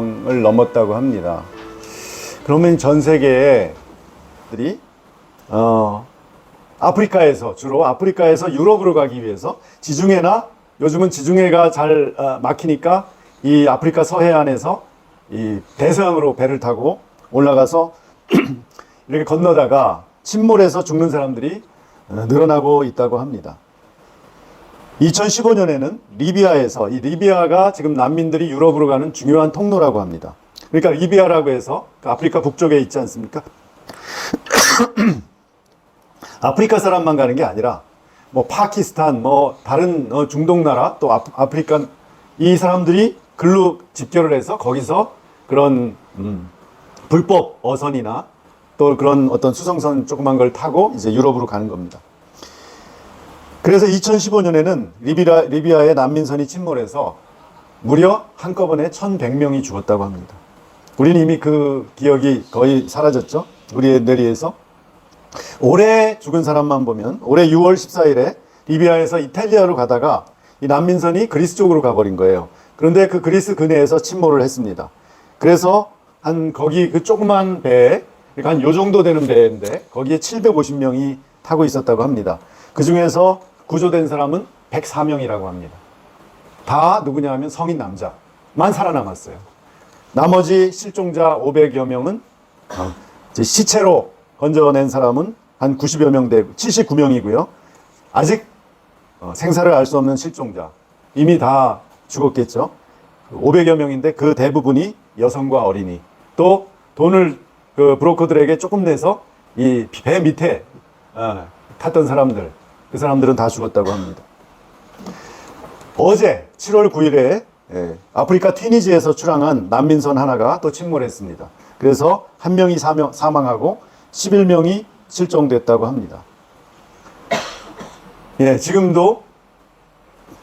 명을 넘었다고 합니다. 그러면 전 세계에 아프리카에서 주로 아프리카에서 유럽으로 가기 위해서 지중해나 요즘은 지중해가 잘 막히니까 이 아프리카 서해안에서 이 대서양으로 배를 타고 올라가서 이렇게 건너다가 침몰해서 죽는 사람들이 늘어나고 있다고 합니다. 2015년에는 리비아에서 이 리비아가 지금 난민들이 유럽으로 가는 중요한 통로라고 합니다. 그러니까 리비아라고 해서 아프리카 북쪽에 있지 않습니까? 아프리카 사람만 가는 게 아니라 뭐 파키스탄, 뭐 다른 중동 나라 또 아프리카 이 사람들이 글로 집결을 해서 거기서 그런 불법 어선이나 또 그런 어떤 수송선 조그만 걸 타고 이제 유럽으로 가는 겁니다. 그래서 2015년에는 리비아의 난민선이 침몰해서 무려 한꺼번에 1,100명이 죽었다고 합니다. 우리는 이미 그 기억이 거의 사라졌죠. 우리의 뇌리에서. 올해 죽은 사람만 보면 올해 6월 14일에 리비아에서 이탈리아로 가다가 이 난민선이 그리스 쪽으로 가버린 거예요. 그런데 그 그리스 근해에서 침몰을 했습니다. 그래서 거기 그 조그만 배에 그러니까 한 요 정도 되는 배인데 거기에 750명이 타고 있었다고 합니다. 그 중에서 구조된 사람은 104명이라고 합니다. 다 누구냐 하면 성인 남자만 살아남았어요. 나머지 실종자 500여 명은 시체로 건져낸 사람은 한 90여 명 되고 79명이고요. 아직 생사를 알 수 없는 실종자 이미 다 죽었겠죠. 500여 명인데 그 대부분이 여성과 어린이 또 돈을 그 브로커들에게 조금 내서 이 배 밑에 탔던 사람들 그 사람들은 다 죽었다고 합니다. 어제 7월 9일에 아프리카 튀니지에서 출항한 난민선 하나가 또 침몰했습니다. 그래서 한 명이 사망하고 11명이 실종됐다고 합니다. 예, 지금도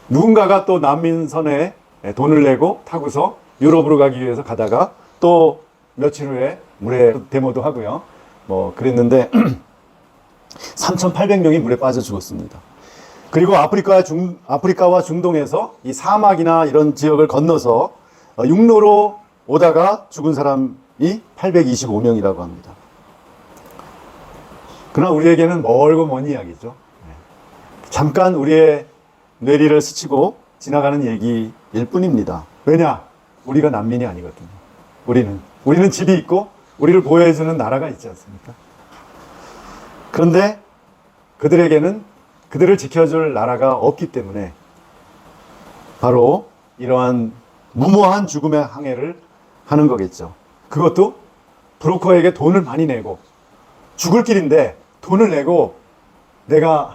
누군가가 또 난민선에 돈을 내고 타고서 유럽으로 가기 위해서 가다가 또 며칠 후에 물에 데모도 하고요. 뭐 그랬는데 3,800명이 물에 빠져 죽었습니다. 그리고 아프리카와 중동에서 이 사막이나 이런 지역을 건너서 육로로 오다가 죽은 사람이 825명이라고 합니다. 그러나 우리에게는 멀고 먼 이야기죠. 잠깐 우리의 뇌리를 스치고 지나가는 얘기일 뿐입니다. 왜냐? 우리가 난민이 아니거든요. 우리는 집이 있고 우리를 보호해주는 나라가 있지 않습니까? 그런데 그들에게는 그들을 지켜줄 나라가 없기 때문에 바로 이러한 무모한 죽음의 항해를 하는 거겠죠. 그것도 브로커에게 돈을 많이 내고 죽을 길인데 돈을 내고 내가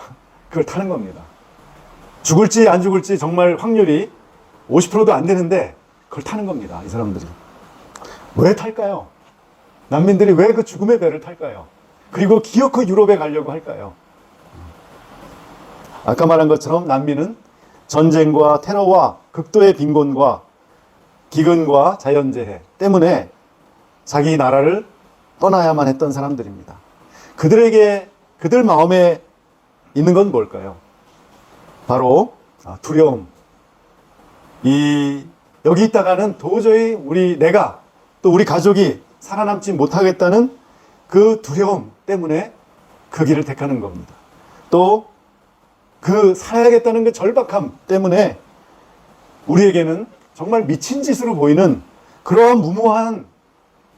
그걸 타는 겁니다. 죽을지 안 죽을지 정말 확률이 50%도 안 되는데 그걸 타는 겁니다. 이 사람들이. 왜 탈까요? 난민들이 왜 그 죽음의 배를 탈까요? 그리고 기어코 유럽에 가려고 할까요? 아까 말한 것처럼 난민은 전쟁과 테러와 극도의 빈곤과 기근과 자연재해 때문에 자기 나라를 떠나야만 했던 사람들입니다. 그들 마음에 있는 건 뭘까요? 바로 두려움. 여기 있다가는 도저히 내가 또 우리 가족이 살아남지 못하겠다는 그 두려움 때문에 그 길을 택하는 겁니다. 또 살아야겠다는 그 절박함 때문에 우리에게는 정말 미친 짓으로 보이는 그러한 무모한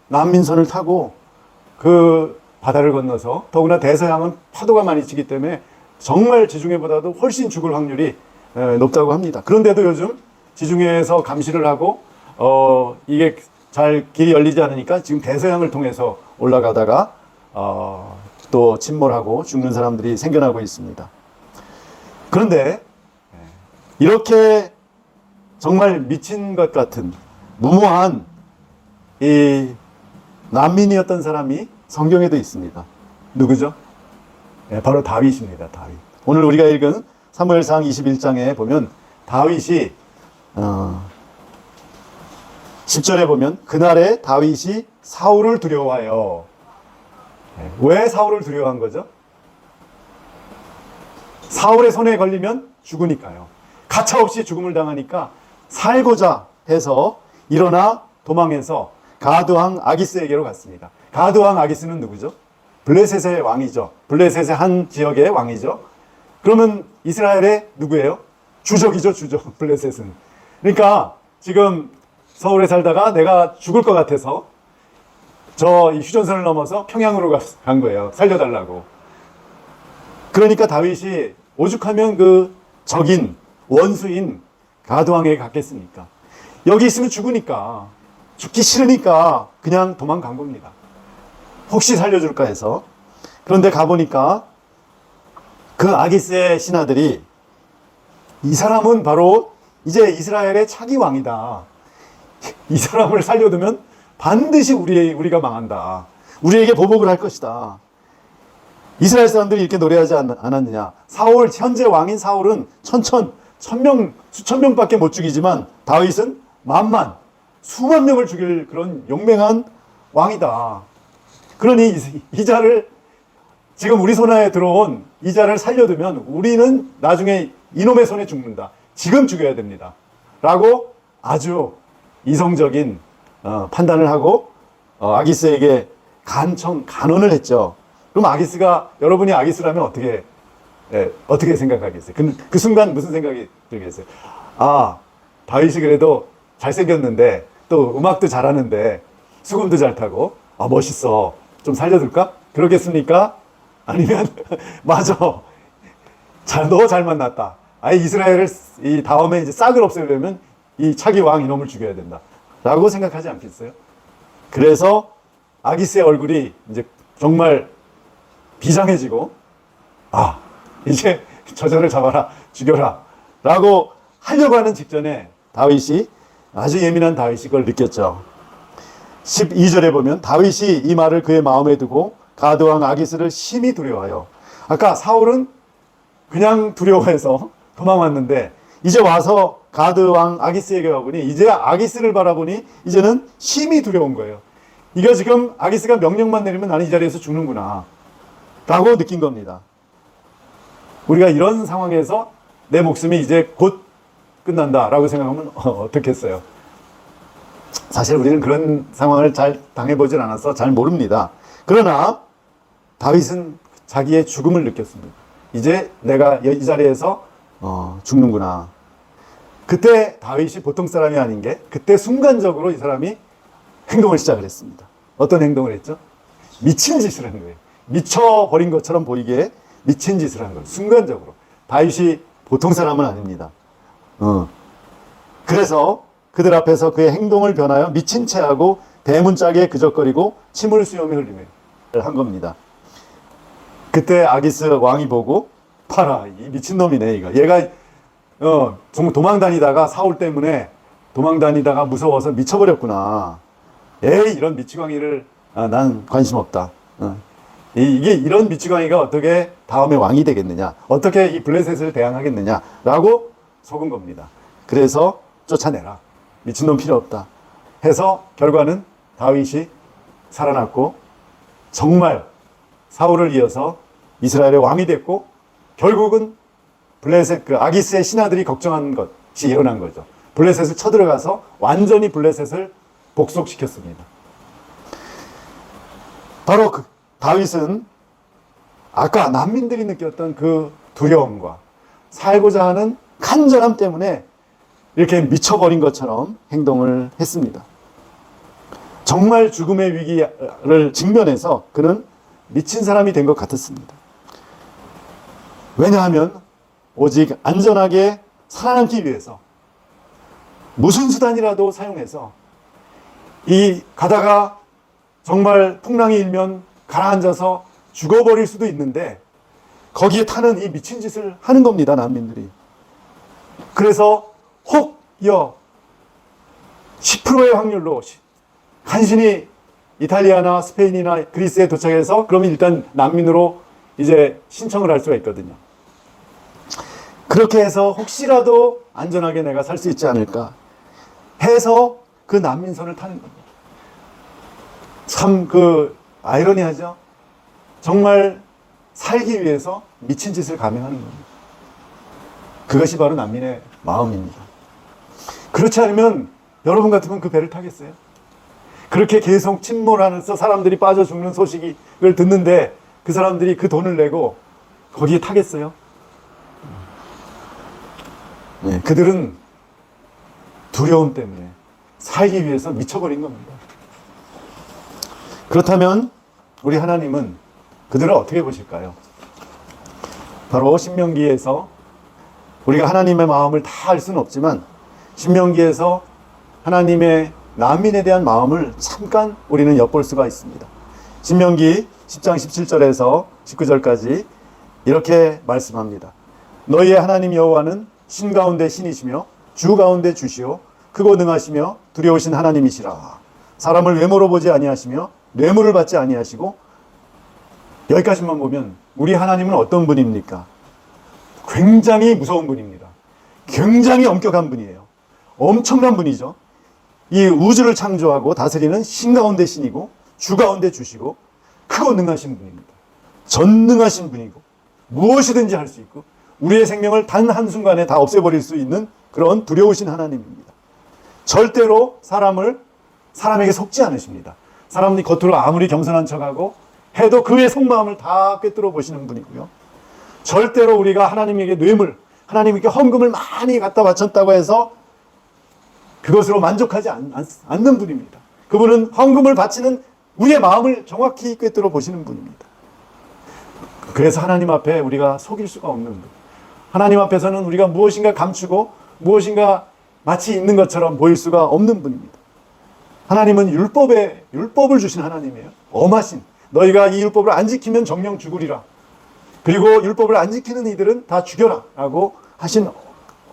난민선을 타고 그 바다를 건너서 더구나 대서양은 파도가 많이 치기 때문에 정말 지중해보다도 훨씬 죽을 확률이 높다고 합니다. 그런데도 요즘 지중해에서 감시를 하고 이게 잘 길이 열리지 않으니까 지금 대서양을 통해서 올라가다가 또 침몰하고 죽는 사람들이 생겨나고 있습니다. 그런데 이렇게 정말 미친 것 같은 무모한 이 난민이었던 사람이 성경에도 있습니다. 누구죠? 바로 다윗입니다. 다윗. 오늘 우리가 읽은 사무엘상 21장에 보면 다윗이 10절에 보면 그날에 다윗이 사울을 두려워하여. 왜 사울을 두려워한 거죠? 사울의 손에 걸리면 죽으니까요. 가차없이 죽음을 당하니까 살고자 해서 일어나 도망해서 가드왕 아기스에게로 갔습니다. 가드왕 아기스는 누구죠? 블레셋의 왕이죠. 블레셋의 한 지역의 왕이죠. 그러면 이스라엘의 누구예요? 주적이죠, 주적. 블레셋은. 그러니까 지금 서울에 살다가 내가 죽을 것 같아서 저 휴전선을 넘어서 평양으로 간 거예요. 살려달라고. 그러니까 다윗이 오죽하면 그 적인 원수인 가드왕에게 갔겠습니까? 여기 있으면 죽으니까, 죽기 싫으니까 그냥 도망간 겁니다. 혹시 살려줄까 해서. 그런데 가보니까 그 아기스의 신하들이 이 사람은 바로 이제 이스라엘의 차기 왕이다. 이 사람을 살려두면 반드시 우리가 망한다. 우리에게 보복을 할 것이다. 이스라엘 사람들이 이렇게 노래하지 않았느냐. 사울, 현재 왕인 사울은 천명, 수천 명밖에 못 죽이지만 다윗은 만만, 수만 명을 죽일 그런 용맹한 왕이다. 그러니 이 자를, 지금 우리 손에 들어온 이 자를 살려두면 우리는 나중에 이놈의 손에 죽는다. 지금 죽여야 됩니다. 라고 아주 이성적인 판단을 하고 아기스에게 간언을 했죠. 그럼 아기스가, 여러분이 아기스라면 어떻게 생각하겠어요? 그 순간 무슨 생각이 들겠어요? 아, 다윗이 그래도 잘생겼는데 또 음악도 잘하는데 수금도 잘 타고 멋있어. 좀 살려둘까? 그러겠습니까? 아니면 맞아. 너 잘 만났다. 아예 이스라엘을 이 다음에 이제 싹을 없애려면 이 차기 왕 이놈을 죽여야 된다. 라고 생각하지 않겠어요? 그래서 아기스의 얼굴이 이제 정말 비장해지고 이제 저자를 잡아라, 죽여라 라고 하려고 하는 직전에 다윗이, 아주 예민한 다윗이 그걸 느꼈죠. 12절에 보면 다윗이 이 말을 그의 마음에 두고 가드왕 아기스를 심히 두려워하여. 아까 사울은 그냥 두려워해서 도망왔는데 이제 와서 가드왕 아기스에게 와보니, 이제 아기스를 바라보니 이제는 심히 두려운 거예요. 이거 지금 아기스가 명령만 내리면 나는 이 자리에서 죽는구나 라고 느낀 겁니다. 우리가 이런 상황에서 내 목숨이 이제 곧 끝난다 라고 생각하면 어떻겠어요? 사실 우리는 그런 상황을 잘 당해보진 않아서 잘 모릅니다. 그러나 다윗은 자기의 죽음을 느꼈습니다. 이제 내가 이 자리에서 죽는구나. 그때 다윗이 보통 사람이 아닌 게, 그때 순간적으로 이 사람이 행동을 시작을 했습니다. 어떤 행동을 했죠? 미친 짓을 한 거예요. 미쳐버린 것처럼 보이게 미친 짓을 한 거예요. 순간적으로. 다윗이 보통 사람은 아닙니다. 그래서 그들 앞에서 그의 행동을 변하여 미친 채 하고 대문짝에 그적거리고 침을 수염에 흘리며 한 겁니다. 그때 아기스 왕이 보고, 봐라, 이 미친놈이네 이거. 얘가 정말 도망다니다가 사울 때문에 도망다니다가 무서워서 미쳐버렸구나. 에이, 이런 미치광이를 난 관심 없다. 이게 이런 미치광이가 어떻게 다음에 왕이 되겠느냐, 어떻게 이 블레셋을 대항하겠느냐라고 속은 겁니다. 그래서 쫓아내라. 미친놈 필요 없다 해서 결과는 다윗이 살아났고 정말 사울을 이어서 이스라엘의 왕이 됐고, 결국은 블레셋, 그 아기스의 신하들이 걱정한 것이 일어난 거죠. 블레셋을 쳐들어가서 완전히 블레셋을 복속시켰습니다. 바로 다윗은 아까 난민들이 느꼈던 그 두려움과 살고자 하는 간절함 때문에 이렇게 미쳐버린 것처럼 행동을 했습니다. 정말 죽음의 위기를 직면해서 그는 미친 사람이 된 것 같았습니다. 왜냐하면 오직 안전하게 살아남기 위해서 무슨 수단이라도 사용해서 이 가다가 정말 풍랑이 일면 가라앉아서 죽어버릴 수도 있는데 거기에 타는 이 미친 짓을 하는 겁니다, 난민들이. 그래서 혹여 10%의 확률로 간신히 이탈리아나 스페인이나 그리스에 도착해서 그러면 일단 난민으로 이제 신청을 할 수가 있거든요. 그렇게 해서 혹시라도 안전하게 내가 살 수 있지 않을까 해서 그 난민선을 타는 겁니다. 참 아이러니하죠? 정말 살기 위해서 미친 짓을 감행하는 겁니다. 그것이 바로 난민의 마음입니다. 그렇지 않으면 여러분 같으면 그 배를 타겠어요? 그렇게 계속 침몰하면서 사람들이 빠져 죽는 소식을 듣는데 그 사람들이 그 돈을 내고 거기에 타겠어요? 네, 그들은 두려움 때문에 살기 위해서 미쳐버린 겁니다. 그렇다면 우리 하나님은 그들을 어떻게 보실까요? 바로 신명기에서 우리가 하나님의 마음을 다 알 수는 없지만 신명기에서 하나님의 난민에 대한 마음을 잠깐 우리는 엿볼 수가 있습니다. 신명기 10장 17절에서 19절까지 이렇게 말씀합니다. 너희의 하나님 여호와는 신 가운데 신이시며 주 가운데 주시오 크고 능하시며 두려우신 하나님이시라. 사람을 외모로 보지 아니하시며 뇌물을 받지 아니하시고. 여기까지만 보면 우리 하나님은 어떤 분입니까? 굉장히 무서운 분입니다. 굉장히 엄격한 분이에요. 엄청난 분이죠. 이 우주를 창조하고 다스리는 신 가운데 신이고 주 가운데 주시고 크고 능하신 분입니다. 전능하신 분이고 무엇이든지 할 수 있고 우리의 생명을 단 한순간에 다 없애버릴 수 있는 그런 두려우신 하나님입니다. 절대로 사람에게 속지 않으십니다. 사람이 겉으로 아무리 겸손한 척하고 해도 그의 속마음을 다 꿰뚫어 보시는 분이고요. 절대로 우리가 하나님에게 뇌물, 하나님께 헌금을 많이 갖다 바쳤다고 해서 그것으로 만족하지 않는 분입니다. 그분은 헌금을 바치는 우리의 마음을 정확히 꿰뚫어 보시는 분입니다. 그래서 하나님 앞에 우리가 속일 수가 없는 분. 하나님 앞에서는 우리가 무엇인가 감추고 무엇인가 마치 있는 것처럼 보일 수가 없는 분입니다. 하나님은 율법을 주신 하나님이에요. 엄하신. 너희가 이 율법을 안 지키면 정령 죽으리라. 그리고 율법을 안 지키는 이들은 다 죽여라 라고 하신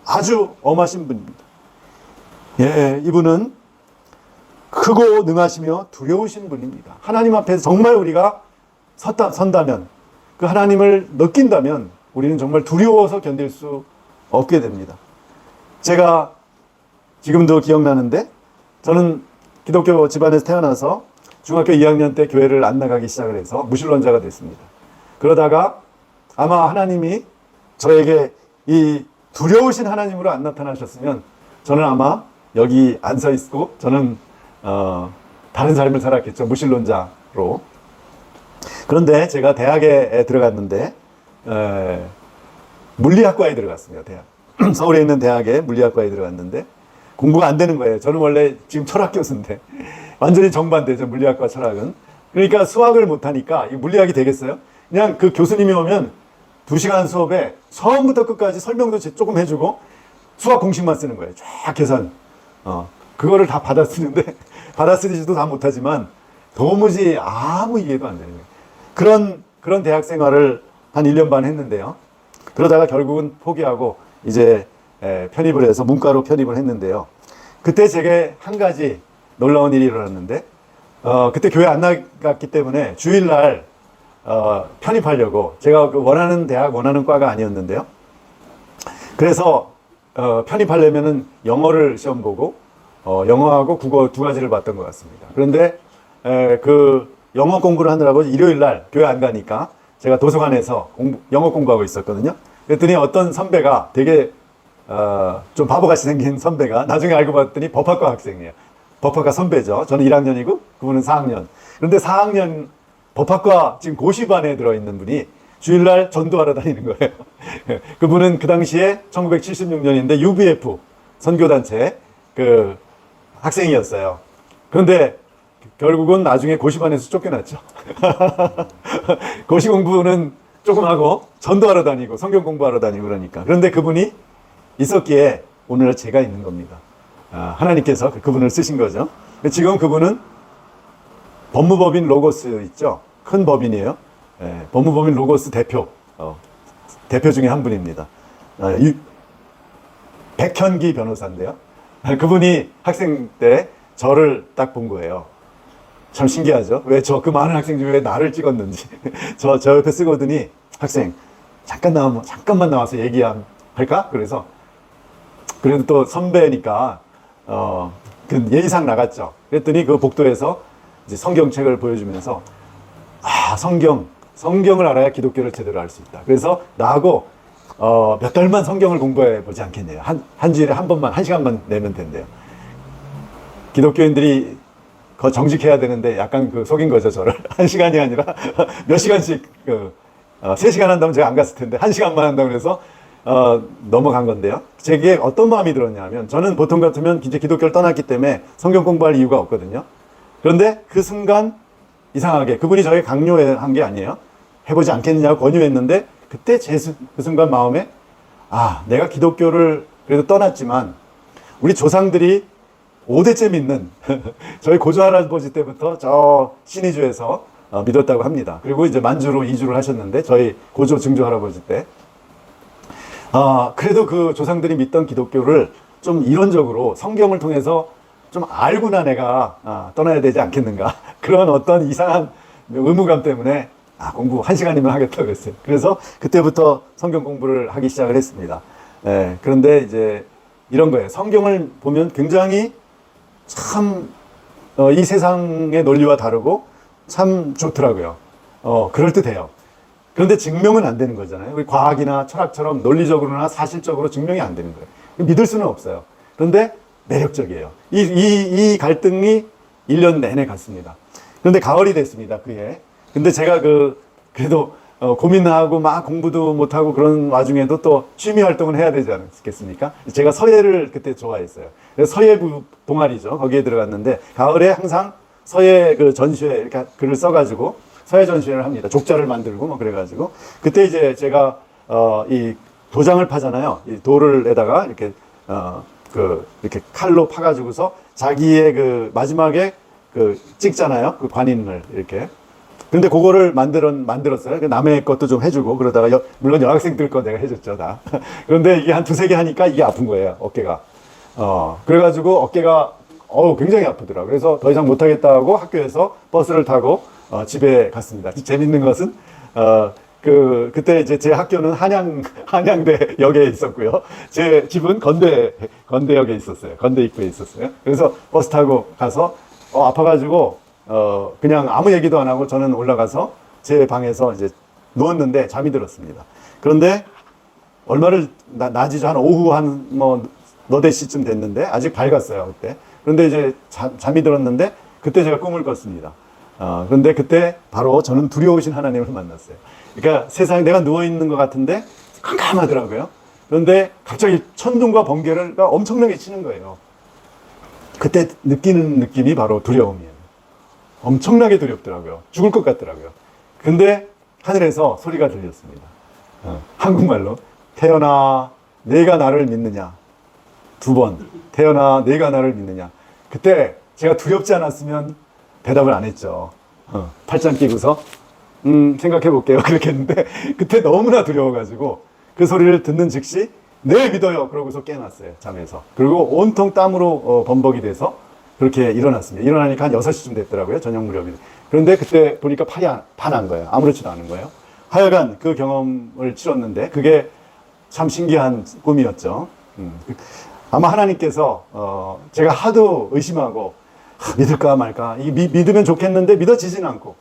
아주 엄하신 분입니다. 예, 이분은 크고 능하시며 두려우신 분입니다. 하나님 앞에서 정말 우리가 선다면, 그 하나님을 느낀다면 우리는 정말 두려워서 견딜 수 없게 됩니다. 제가 지금도 기억나는데 저는 기독교 집안에서 태어나서 중학교 2학년 때 교회를 안 나가기 시작을 해서 무신론자가 됐습니다. 그러다가 아마 하나님이 저에게 이 두려우신 하나님으로 안 나타나셨으면 저는 아마 여기 안 서 있고 저는 다른 삶을 살았겠죠. 무신론자로. 그런데 제가 대학에 들어갔는데 물리학과에 들어갔습니다. 대학. 서울에 있는 대학에 물리학과에 들어갔는데 공부가 안 되는 거예요. 저는 원래 지금 철학 교수인데 완전히 정반대죠. 물리학과 철학은. 그러니까 수학을 못하니까 이 물리학이 되겠어요? 그냥 그 교수님이 오면 2시간 수업에 처음부터 끝까지 설명도 조금 해주고 수학 공식만 쓰는 거예요. 쫙 계산. 그거를 다 받아 쓰는데 받아 쓰지도 다 못하지만 도무지 아무 이해도 안 되는 거예요. 그런 대학 생활을 한 1년 반 했는데요. 그러다가 결국은 포기하고 이제 편입을 해서 문과로 편입을 했는데요. 그때 제게 한 가지 놀라운 일이 일어났는데 그때 교회 안 나갔기 때문에 주일날 편입하려고 제가 그 원하는 대학 원하는 과가 아니었는데요. 그래서 편입하려면은 영어를 시험 보고 영어하고 국어 두 가지를 봤던 것 같습니다. 그런데 그 영어 공부를 하느라고 일요일날 교회 안 가니까 제가 도서관에서 영어 공부하고 있었거든요. 그랬더니 어떤 선배가 되게 좀 바보같이 생긴 선배가 나중에 알고 봤더니 법학과 학생이에요. 법학과 선배죠. 저는 1학년이고 그분은 4학년. 그런데 4학년 법학과 지금 고시반에 들어있는 분이 주일날 전도하러 다니는 거예요. 그분은 그 당시에 1976년인데 UBF 선교단체 그 학생이었어요. 그런데 결국은 나중에 고시반에서 쫓겨났죠. 고시 공부는 조금 하고 전도하러 다니고 성경 공부하러 다니고 그러니까. 그런데 그분이 있었기에 오늘 제가 있는 겁니다. 하나님께서 그분을 쓰신 거죠. 지금 그분은 법무법인 로고스 있죠. 큰 법인이에요. 법무법인 로고스 대표 중에 한 분입니다. 백현기 변호사인데요. 그분이 학생 때 저를 딱 본 거예요. 참 신기하죠. 왜 그 많은 학생 중에 왜 나를 찍었는지. 저 옆에 쓰거든이 학생 잠깐만 나와서 얘기할까? 그래서 그래도 또 선배니까 그 예의상 나갔죠. 그랬더니 그 복도에서 이제 성경책을 보여주면서 성경을 알아야 기독교를 제대로 알 수 있다. 그래서 나하고 몇 달만 성경을 공부해 보지 않겠네요. 한 주일에 한 번만, 한 시간만 내면 된대요. 기독교인들이 정직해야 되는데 약간 그 속인 거죠, 저를. 1시간이 아니라 몇 시간씩, 3시간 한다면 제가 안 갔을 텐데, 1시간만 한다고 그래서, 넘어간 건데요. 제게 어떤 마음이 들었냐면, 저는 보통 같으면 이제 기독교를 떠났기 때문에 성경 공부할 이유가 없거든요. 그런데 그 순간, 이상하게, 그분이 저에게 강요한 게 아니에요. 해보지 않겠느냐고 권유했는데, 그때 그 순간 마음에, 내가 기독교를 그래도 떠났지만, 우리 조상들이 5대째 믿는 저희 고조 할아버지 때부터 저 신의주에서 믿었다고 합니다. 그리고 이제 만주로 이주를 하셨는데 저희 고조 증조 할아버지 때 그래도 그 조상들이 믿던 기독교를 좀 이론적으로 성경을 통해서 좀 알고나 내가 떠나야 되지 않겠는가 그런 어떤 이상한 의무감 때문에 공부 1시간이면 하겠다고 했어요. 그래서 그때부터 성경 공부를 하기 시작을 했습니다. 그런데 이제 이런 거예요. 성경을 보면 굉장히 참, 이 세상의 논리와 다르고 참 좋더라고요. 그럴듯해요. 그런데 증명은 안 되는 거잖아요. 우리 과학이나 철학처럼 논리적으로나 사실적으로 증명이 안 되는 거예요. 믿을 수는 없어요. 그런데 매력적이에요. 이 갈등이 1년 내내 갔습니다. 그런데 가을이 됐습니다. 그해. 근데 제가 그래도 고민하고 막 공부도 못하고 그런 와중에도 또 취미 활동을 해야 되지 않겠습니까? 제가 서예를 그때 좋아했어요. 그래서 서예부 동아리죠. 거기에 들어갔는데 가을에 항상 서예 그 전시회 이렇게 글을 써가지고 서예 전시회를 합니다. 족자를 만들고 뭐 그래가지고 그때 이제 제가 이 도장을 파잖아요. 이 돌을에다가 이렇게 이렇게 칼로 파가지고서 자기의 그 마지막에 찍잖아요. 그 관인을 이렇게. 근데 그거를 만들었어요. 남의 것도 좀 해주고, 그러다가, 물론 여학생들 거 내가 해줬죠, 다. 그런데 이게 한 2-3개 하니까 이게 아픈 거예요, 어깨가. 그래가지고 어깨가, 굉장히 아프더라고요. 그래서 더 이상 못하겠다 하고 학교에서 버스를 타고, 집에 갔습니다. 재밌는 것은, 그때 이제 제 학교는 한양대 역에 있었고요. 제 집은 건대역에 있었어요. 건대 입구에 있었어요. 그래서 버스 타고 가서, 아파가지고, 그냥 아무 얘기도 안 하고 저는 올라가서 제 방에서 이제 누웠는데 잠이 들었습니다. 그런데 얼마를 낮이죠. 한 오후 너댓 시쯤 됐는데 아직 밝았어요, 그때. 그런데 이제 잠이 들었는데 그때 제가 꿈을 꿨습니다. 그런데 그때 바로 저는 두려우신 하나님을 만났어요. 그러니까 세상에 내가 누워있는 것 같은데 깜깜하더라고요. 그런데 갑자기 천둥과 번개가 엄청나게 치는 거예요. 그때 느끼는 느낌이 바로 두려움이에요. 엄청나게 두렵더라고요. 죽을 것 같더라고요. 근데 하늘에서 소리가 들렸습니다. 한국말로 태연아 내가 나를 믿느냐. 2번 태연아 내가 나를 믿느냐. 그때 제가 두렵지 않았으면 대답을 안 했죠. 팔짱 끼고서 생각해 볼게요. 그렇게 했는데 그때 너무나 두려워가지고 그 소리를 듣는 즉시 네 믿어요. 그러고서 깨어났어요. 잠에서. 그리고 온통 땀으로 범벅이 돼서 그렇게 일어났습니다. 일어나니까 한 6시쯤 됐더라고요. 저녁 무렵이. 그런데 그때 보니까 팔이 파난 거예요. 아무렇지도 않은 거예요. 하여간 그 경험을 치렀는데 그게 참 신기한 꿈이었죠. 아마 하나님께서 제가 하도 의심하고 믿을까 말까 믿으면 좋겠는데 믿어지진 않고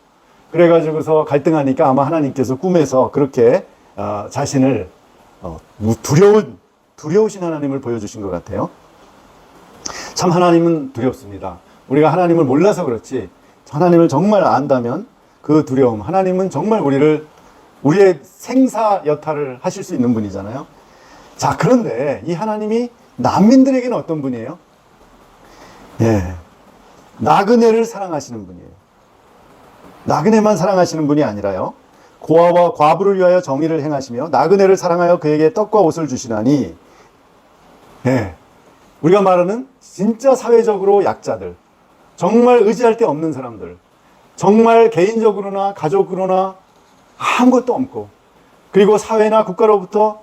그래가지고서 갈등하니까 아마 하나님께서 꿈에서 그렇게 자신을 두려우신 하나님을 보여주신 것 같아요. 참 하나님은 두렵습니다. 우리가 하나님을 몰라서 그렇지 하나님을 정말 안다면 그 두려움, 하나님은 정말 우리의 생사 여탈을 하실 수 있는 분이잖아요. 자, 그런데 이 하나님이 난민들에게는 어떤 분이에요? 나그네를 사랑하시는 분이에요. 나그네만 사랑하시는 분이 아니라요. 고아와 과부를 위하여 정의를 행하시며 나그네를 사랑하여 그에게 떡과 옷을 주시나니 우리가 말하는 진짜 사회적으로 약자들, 정말 의지할 데 없는 사람들, 정말 개인적으로나 가족으로나 아무것도 없고 그리고 사회나 국가로부터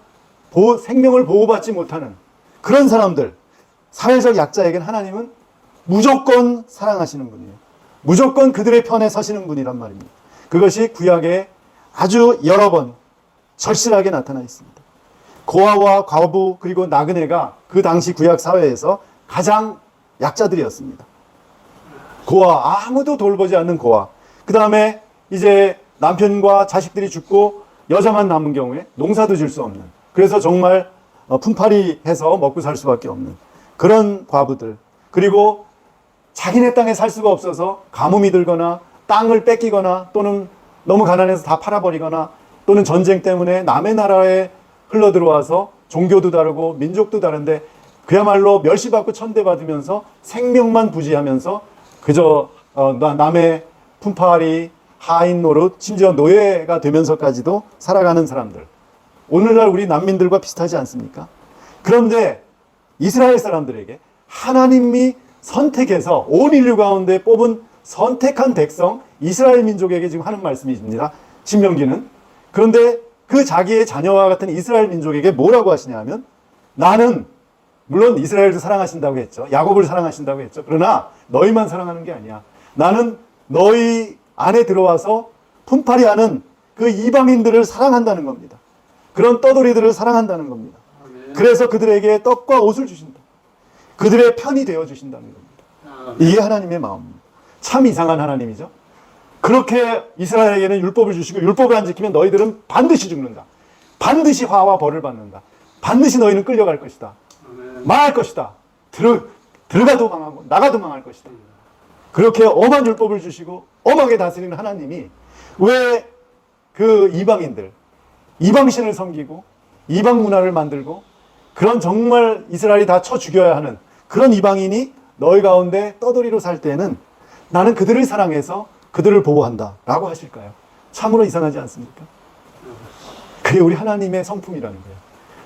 생명을 보호받지 못하는 그런 사람들, 사회적 약자에겐 하나님은 무조건 사랑하시는 분이에요. 무조건 그들의 편에 서시는 분이란 말입니다. 그것이 구약에 아주 여러 번 절실하게 나타나 있습니다. 고아와 과부 그리고 나그네가 그 당시 구약 사회에서 가장 약자들이었습니다. 고아, 아무도 돌보지 않는 고아. 그 다음에 이제 남편과 자식들이 죽고 여자만 남은 경우에 농사도 질 수 없는, 그래서 정말 품팔이 해서 먹고 살 수밖에 없는 그런 과부들, 그리고 자기네 땅에 살 수가 없어서 가뭄이 들거나 땅을 뺏기거나 또는 너무 가난해서 다 팔아버리거나 또는 전쟁 때문에 남의 나라에 흘러들어와서 종교도 다르고 민족도 다른데 그야말로 멸시받고 천대받으면서 생명만 부지하면서 그저 남의 품팔이 하인 노릇 심지어 노예가 되면서까지도 살아가는 사람들. 오늘날 우리 난민들과 비슷하지 않습니까? 그런데 이스라엘 사람들에게 하나님이 선택해서 온 인류 가운데 뽑은 선택한 백성 이스라엘 민족에게 지금 하는 말씀입니다. 신명기는. 그런데 그 자기의 자녀와 같은 이스라엘 민족에게 뭐라고 하시냐 하면 나는 물론 이스라엘도 사랑하신다고 했죠. 야곱을 사랑하신다고 했죠. 그러나 너희만 사랑하는 게 아니야. 나는 너희 안에 들어와서 품팔이 하는 그 이방인들을 사랑한다는 겁니다. 그런 떠돌이들을 사랑한다는 겁니다. 그래서 그들에게 떡과 옷을 주신다. 그들의 편이 되어 주신다는 겁니다. 이게 하나님의 마음입니다. 참 이상한 하나님이죠. 그렇게 이스라엘에게는 율법을 주시고 율법을 안 지키면 너희들은 반드시 죽는다. 반드시 화와 벌을 받는다. 반드시 너희는 끌려갈 것이다. 망할 것이다. 들어가도 망하고 나가도 망할 것이다. 그렇게 엄한 율법을 주시고 엄하게 다스리는 하나님이 왜 그 이방인들, 이방신을 섬기고 이방 문화를 만들고 그런 정말 이스라엘이 다 쳐 죽여야 하는 그런 이방인이 너희 가운데 떠돌이로 살 때는 나는 그들을 사랑해서 그들을 보호한다 라고 하실까요? 참으로 이상하지 않습니까? 그게 우리 하나님의 성품이라는 거예요.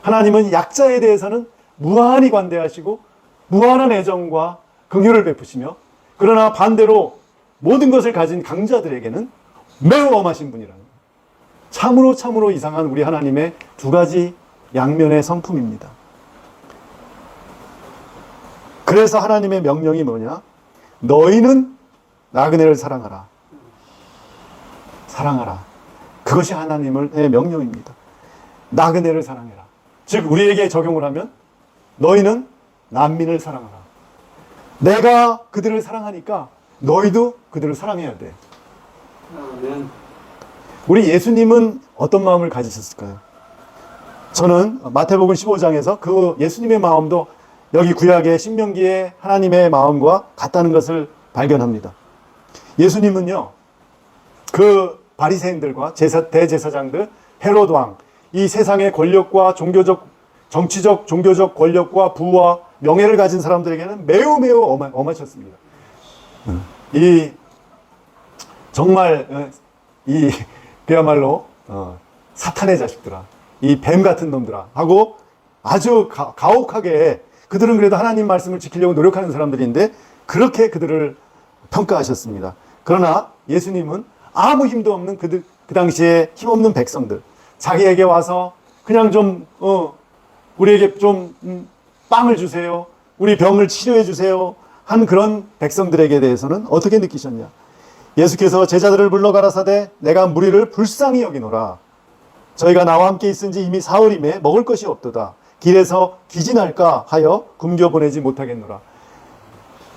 하나님은 약자에 대해서는 무한히 관대하시고 무한한 애정과 긍휼을 베푸시며 그러나 반대로 모든 것을 가진 강자들에게는 매우 엄하신 분이라는 거예요. 참으로 이상한 우리 하나님의 두 가지 양면의 성품입니다. 그래서 하나님의 명령이 뭐냐? 너희는 나그네를 사랑하라. 사랑하라. 그것이 하나님의 명령입니다. 나그네를 사랑해라. 즉 우리에게 적용을 하면 너희는 난민을 사랑하라. 내가 그들을 사랑하니까 너희도 그들을 사랑해야 돼. 우리 예수님은 어떤 마음을 가지셨을까요? 저는 마태복음 15장에서 그 예수님의 마음도 여기 구약의 신명기의 하나님의 마음과 같다는 것을 발견합니다. 예수님은요, 그 바리새인들과 대제사장들, 헤롯 왕, 이 세상의 권력과 정치적, 종교적 권력과 부와 명예를 가진 사람들에게는 매우 엄하셨습니다. 그야말로 사탄의 자식들아, 이 뱀 같은 놈들아 하고 아주 가혹하게 그들은 그래도 하나님 말씀을 지키려고 노력하는 사람들인데 그렇게 그들을 평가하셨습니다. 그러나 예수님은 아무 힘도 없는 그 당시에 힘없는 백성들, 자기에게 와서 그냥 좀 우리에게 좀 빵을 주세요, 우리 병을 치료해 주세요 한 그런 백성들에게 대해서는 어떻게 느끼셨냐? 예수께서 제자들을 불러 가라사대 내가 무리를 불쌍히 여기노라. 저희가 나와 함께 있은지 이미 사흘임에 먹을 것이 없도다. 길에서 기진할까 하여 굶겨 보내지 못하겠노라.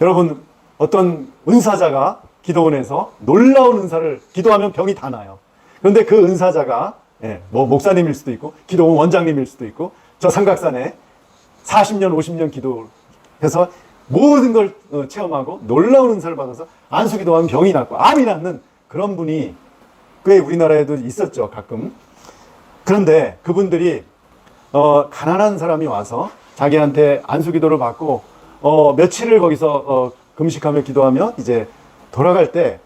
여러분, 어떤 은사자가 기도원에서 놀라운 은사를 기도하면 병이 다 나요. 그런데 그 은사자가 뭐 목사님일 수도 있고 기도원 원장님일 수도 있고 저 삼각산에 40년 50년 기도해서 모든 걸 체험하고 놀라운 은사를 받아서 안수기도하면 병이 낫고 암이 낫는 그런 분이 꽤 우리나라에도 있었죠, 가끔. 그런데 그분들이 가난한 사람이 와서 자기한테 안수기도를 받고 며칠을 거기서 금식하며 기도하며 이제 돌아갈 때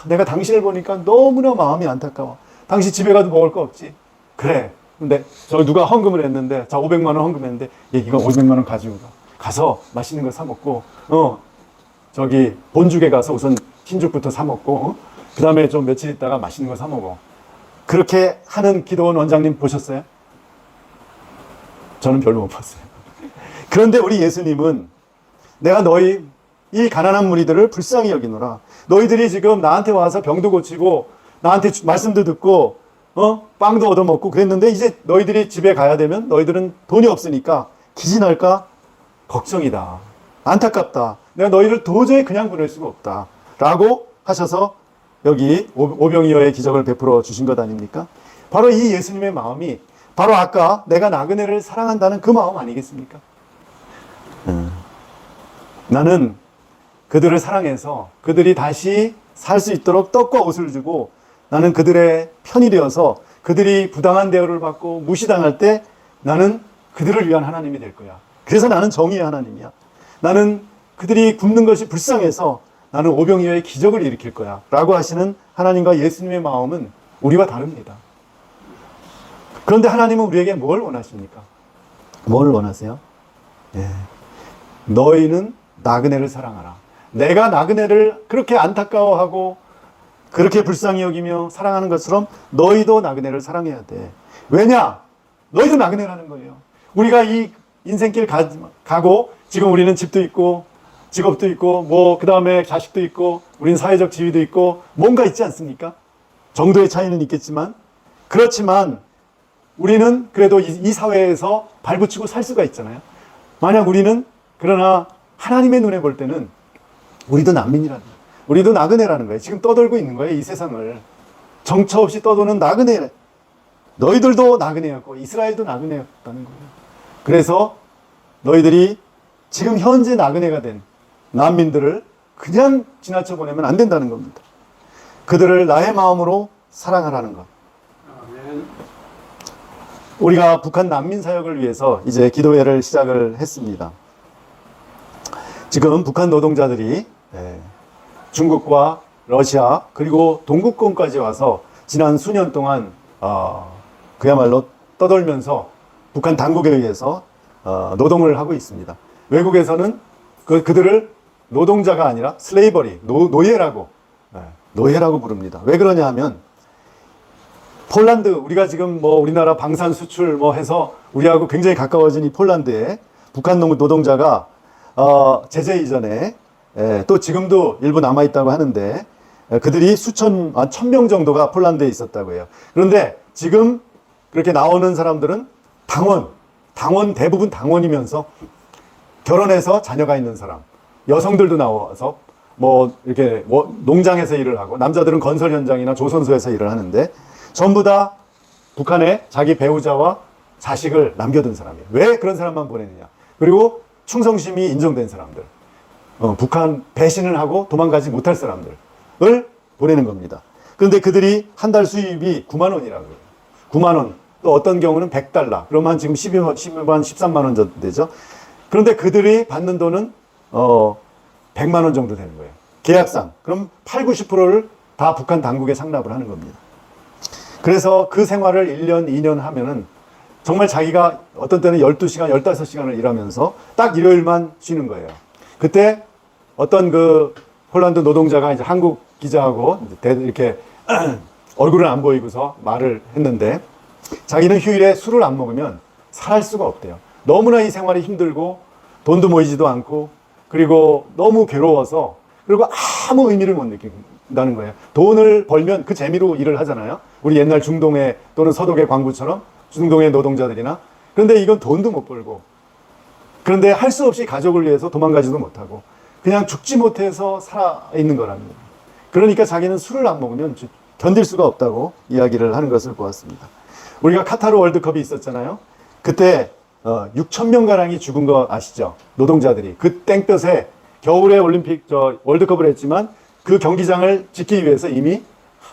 내가 당신을 보니까 너무나 마음이 안타까워. 당신 집에 가도 먹을 거 없지. 그래. 근데 저 누가 헌금을 했는데 자 500만 원 헌금했는데 이거 500만 원 가지고 가서 맛있는 거 사 먹고 저기 본죽에 가서 우선 흰죽부터 사 먹고 그 다음에 좀 며칠 있다가 맛있는 거 사 먹어. 그렇게 하는 기도원 원장님 보셨어요? 저는 별로 못 봤어요. 그런데 우리 예수님은 내가 너희 이 가난한 무리들을 불쌍히 여기노라. 너희들이 지금 나한테 와서 병도 고치고 나한테 말씀도 듣고 빵도 얻어먹고 그랬는데 이제 너희들이 집에 가야 되면 너희들은 돈이 없으니까 기진할까 걱정이다. 안타깝다. 내가 너희를 도저히 그냥 보낼 수가 없다. 라고 하셔서 여기 오병이어의 기적을 베풀어 주신 것 아닙니까? 바로 이 예수님의 마음이 바로 아까 내가 나그네를 사랑한다는 그 마음 아니겠습니까? 나는 그들을 사랑해서 그들이 다시 살 수 있도록 떡과 옷을 주고 나는 그들의 편이 되어서 그들이 부당한 대우를 받고 무시당할 때 나는 그들을 위한 하나님이 될 거야. 그래서 나는 정의의 하나님이야. 나는 그들이 굶는 것이 불쌍해서 나는 오병이어의 기적을 일으킬 거야. 라고 하시는 하나님과 예수님의 마음은 우리와 다릅니다. 그런데 하나님은 우리에게 뭘 원하십니까? 뭘 원하세요? 예. 너희는 나그네를 사랑하라. 내가 나그네를 그렇게 안타까워하고 그렇게 불쌍히 여기며 사랑하는 것처럼 너희도 나그네를 사랑해야 돼. 왜냐? 너희도 나그네라는 거예요. 우리가 이 인생길 가고 지금 우리는 집도 있고 직업도 있고 뭐 그 다음에 자식도 있고 우리는 사회적 지위도 있고 뭔가 있지 않습니까? 정도의 차이는 있겠지만 그렇지만 우리는 그래도 이 사회에서 발붙이고 살 수가 있잖아요. 만약 우리는 그러나 하나님의 눈에 볼 때는 우리도 난민이라는 거예요. 우리도 나그네라는 거예요. 지금 떠돌고 있는 거예요. 이 세상을. 정처 없이 떠도는 나그네. 너희들도 나그네였고 이스라엘도 나그네였다는 거예요. 그래서 너희들이 지금 현재 나그네가 된 난민들을 그냥 지나쳐 보내면 안 된다는 겁니다. 그들을 나의 마음으로 사랑하라는 것. 우리가 북한 난민 사역을 위해서 이제 기도회를 시작을 했습니다. 지금 북한 노동자들이 중국과 러시아 그리고 동구권까지 와서 지난 수년 동안 그야말로 떠돌면서 북한 당국에 의해서 노동을 하고 있습니다. 외국에서는 그들을 노동자가 아니라 슬레이버리, 노예라고 부릅니다. 왜 그러냐 하면 폴란드, 우리가 지금 뭐 우리나라 방산 수출 뭐 해서 우리하고 굉장히 가까워진 이 폴란드에 북한 노동자가 제재 이전에 또 지금도 일부 남아있다고 하는데 그들이 수천, 1000명 정도가 폴란드에 있었다고 해요. 그런데 지금 그렇게 나오는 사람들은 당원, 대부분 당원이면서 결혼해서 자녀가 있는 사람, 여성들도 나와서 뭐 이렇게 농장에서 일을 하고 남자들은 건설 현장이나 조선소에서 일을 하는데 전부 다 북한에 자기 배우자와 자식을 남겨둔 사람이에요. 왜 그런 사람만 보내느냐. 그리고 충성심이 인정된 사람들, 북한 배신을 하고 도망가지 못할 사람들을 보내는 겁니다. 그런데 그들이 한 달 수입이 9만 원이라고요. 9만 원. 또 어떤 경우는 100달러. 그러면 지금 12만, 13만 원 정도 되죠. 그런데 그들이 받는 돈은 100만 원 정도 되는 거예요. 계약상. 그럼 8, 90%를 다 북한 당국에 상납을 하는 겁니다. 그래서 그 생활을 1년, 2년 하면은 정말 자기가 어떤 때는 12시간, 15시간을 일하면서 딱 일요일만 쉬는 거예요. 그때 어떤 그 폴란드 노동자가 이제 한국 기자하고 이렇게 얼굴을 안 보이고서 말을 했는데 자기는 휴일에 술을 안 먹으면 살 수가 없대요. 너무나 이 생활이 힘들고 돈도 모이지도 않고 그리고 너무 괴로워서 그리고 아무 의미를 못 느낀다는 거예요. 돈을 벌면 그 재미로 일을 하잖아요. 우리 옛날 중동의 또는 서독의 광부처럼 중동의 노동자들이나. 그런데 이건 돈도 못 벌고 그런데 할 수 없이 가족을 위해서 도망가지도 못하고 그냥 죽지 못해서 살아있는 거랍니다. 그러니까 자기는 술을 안 먹으면 견딜 수가 없다고 이야기를 하는 것을 보았습니다. 우리가 카타르 월드컵이 있었잖아요. 그때 6,000명가량이 죽은 거 아시죠? 노동자들이. 그 땡볕에 겨울에 월드컵을 했지만 그 경기장을 짓기 위해서 이미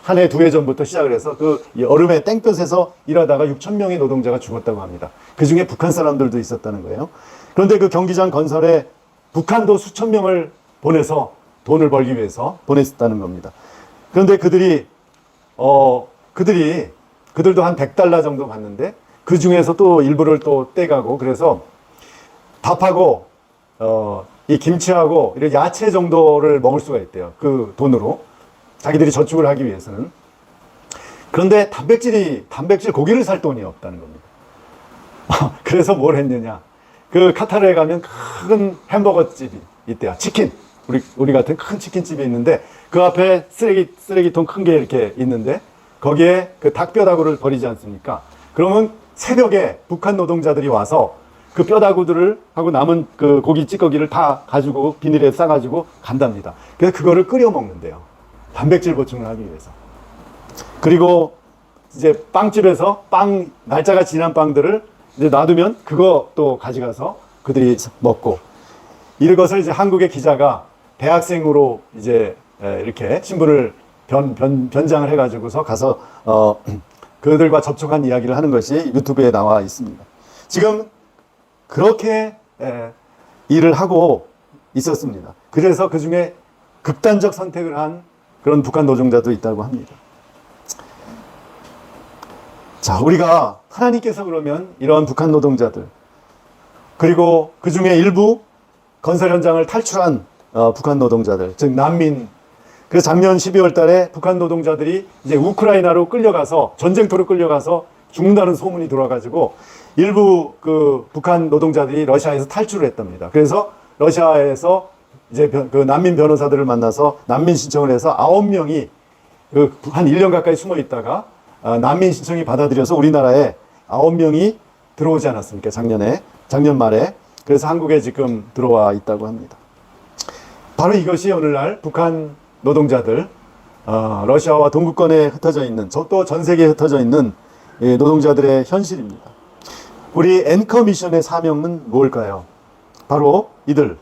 한 해, 2해 전부터 시작을 해서 그 얼음의 땡볕에서 일하다가 6,000명의 노동자가 죽었다고 합니다. 그 중에 북한 사람들도 있었다는 거예요. 그런데 그 경기장 건설에 북한도 수천 명을 보내서 돈을 벌기 위해서 보냈다는 겁니다. 그런데 그들도 한 100달러 정도 받는데 그 중에서 또 일부를 또 떼가고 그래서 밥하고 이 김치하고 이런 야채 정도를 먹을 수가 있대요. 그 돈으로 자기들이 저축을 하기 위해서는. 그런데 단백질 고기를 살 돈이 없다는 겁니다. 그래서 뭘 했느냐. 그 카타르에 가면 큰 햄버거 집이 있대요. 치킨. 우리 같은 큰 치킨집이 있는데 그 앞에 쓰레기통 큰 게 이렇게 있는데 거기에 그 닭뼈다구를 버리지 않습니까? 그러면 새벽에 북한 노동자들이 와서 그 뼈다구들을 하고 남은 그 고기 찌꺼기를 다 가지고 비닐에 싸가지고 간답니다. 그래서 그거를 끓여 먹는데요. 단백질 보충을 하기 위해서. 그리고 이제 빵집에서 날짜가 지난 빵들을 이제 놔두면 그거 또 가져가서 그들이 먹고 이것을 이제 한국의 기자가 대학생으로 이제 이렇게 신분을 변장을 해가지고서 가서 그들과 접촉한 이야기를 하는 것이 유튜브에 나와 있습니다. 지금 그렇게 일을 하고 있었습니다. 그래서 그 중에 극단적 선택을 한 그런 북한 노동자도 있다고 합니다. 자, 우리가 하나님께서 그러면 이런 북한 노동자들, 그리고 그 중에 일부 건설 현장을 탈출한 북한 노동자들, 즉 난민. 그래서 작년 12월 달에 북한 노동자들이 이제 우크라이나로 끌려가서 전쟁터로 끌려가서 죽는다는 소문이 들어와가지고 일부 그 북한 노동자들이 러시아에서 탈출을 했답니다. 그래서 러시아에서 이제 그 난민 변호사들을 만나서 난민 신청을 해서 9명이 한 1년 가까이 숨어 있다가 난민 신청이 받아들여서 우리나라에 9명이 들어오지 않았습니까? 작년 말에. 그래서 한국에 지금 들어와 있다고 합니다. 바로 이것이 오늘날 북한 노동자들, 러시아와 동구권에 흩어져 있는, 또 전 세계에 흩어져 있는 노동자들의 현실입니다. 우리 앵커 미션의 사명은 뭘까요? 바로 이들.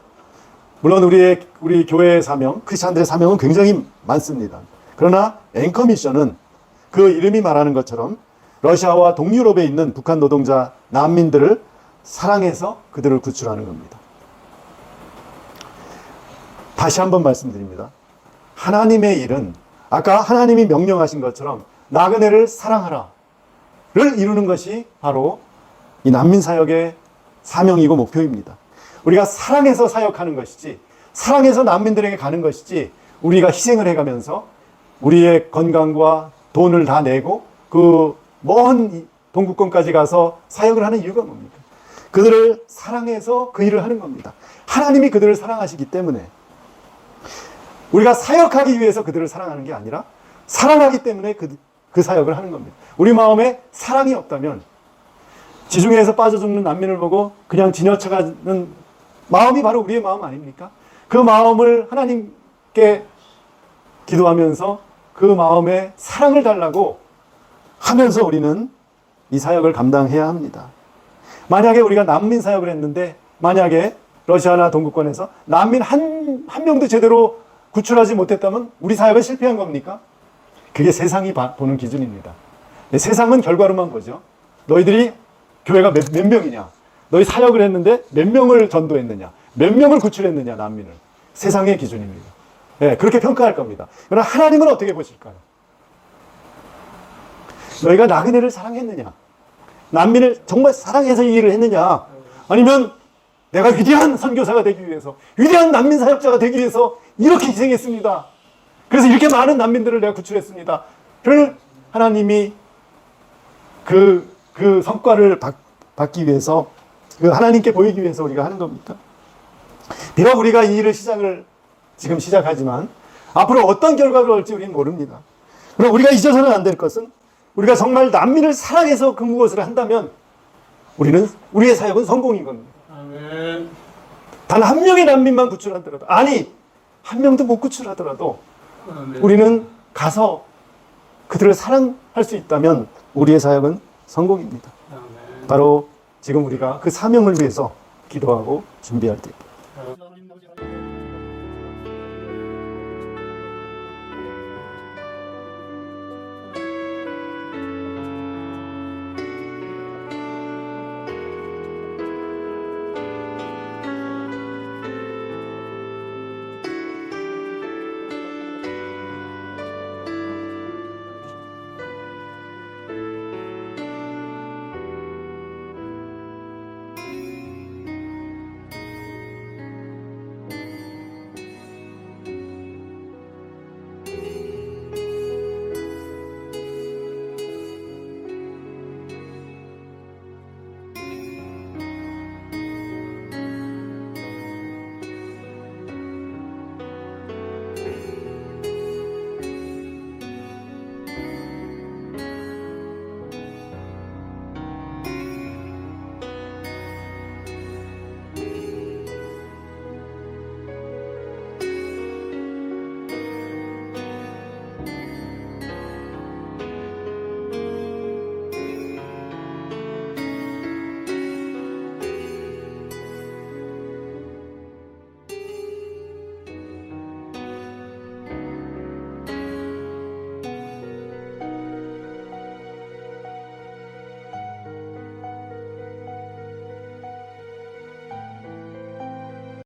물론 우리 교회의 사명, 크리스찬들의 사명은 굉장히 많습니다. 그러나 앵커 미션은 그 이름이 말하는 것처럼 러시아와 동유럽에 있는 북한 노동자, 난민들을 사랑해서 그들을 구출하는 겁니다. 다시 한번 말씀드립니다. 하나님의 일은 아까 하나님이 명령하신 것처럼 나그네를 사랑하라를 이루는 것이 바로 이 난민사역의 사명이고 목표입니다. 우리가 사랑해서 사역하는 것이지, 사랑해서 난민들에게 가는 것이지, 우리가 희생을 해가면서 우리의 건강과 돈을 다 내고 그 먼 동구권까지 가서 사역을 하는 이유가 뭡니까? 그들을 사랑해서 그 일을 하는 겁니다. 하나님이 그들을 사랑하시기 때문에, 우리가 사역하기 위해서 그들을 사랑하는 게 아니라 사랑하기 때문에 그 사역을 하는 겁니다. 우리 마음에 사랑이 없다면 지중해에서 빠져 죽는 난민을 보고 그냥 지나쳐가는 마음이 바로 우리의 마음 아닙니까? 그 마음을 하나님께 기도하면서 그 마음에 사랑을 달라고 하면서 우리는 이 사역을 감당해야 합니다. 만약에 우리가 난민 사역을 했는데, 만약에 러시아나 동구권에서 난민 한 명도 제대로 구출하지 못했다면 우리 사역은 실패한 겁니까? 그게 세상이 보는 기준입니다. 세상은 결과로만 보죠. 너희들이 교회가 몇 명이냐, 너희 사역을 했는데 몇 명을 전도했느냐, 몇 명을 구출했느냐, 난민을. 세상의 기준입니다. 네, 그렇게 평가할 겁니다. 그러나 하나님은 어떻게 보실까요? 너희가 나그네를 사랑했느냐, 난민을 정말 사랑해서 이 일을 했느냐, 아니면 내가 위대한 선교사가 되기 위해서, 위대한 난민 사역자가 되기 위해서 이렇게 희생했습니다. 그래서 이렇게 많은 난민들을 내가 구출했습니다. 를 하나님이 그 성과를 받기 위해서, 그 하나님께 보이기 위해서 우리가 하는 겁니까? 비록 우리가 이 일을 지금 시작하지만 앞으로 어떤 결과를 올지 우리는 모릅니다. 그럼 우리가 잊어서는 안 될 것은, 우리가 정말 난민을 사랑해서 그 무엇을 한다면 우리의 사역은 성공인 겁니다. 아멘. 단 한 명의 난민만 구출하더라도, 아니 한 명도 못 구출하더라도 아멘. 우리는 가서 그들을 사랑할 수 있다면 우리의 사역은 성공입니다. 아멘. 바로 지금 우리가 그 사명을 위해서 기도하고 준비할 때입니다.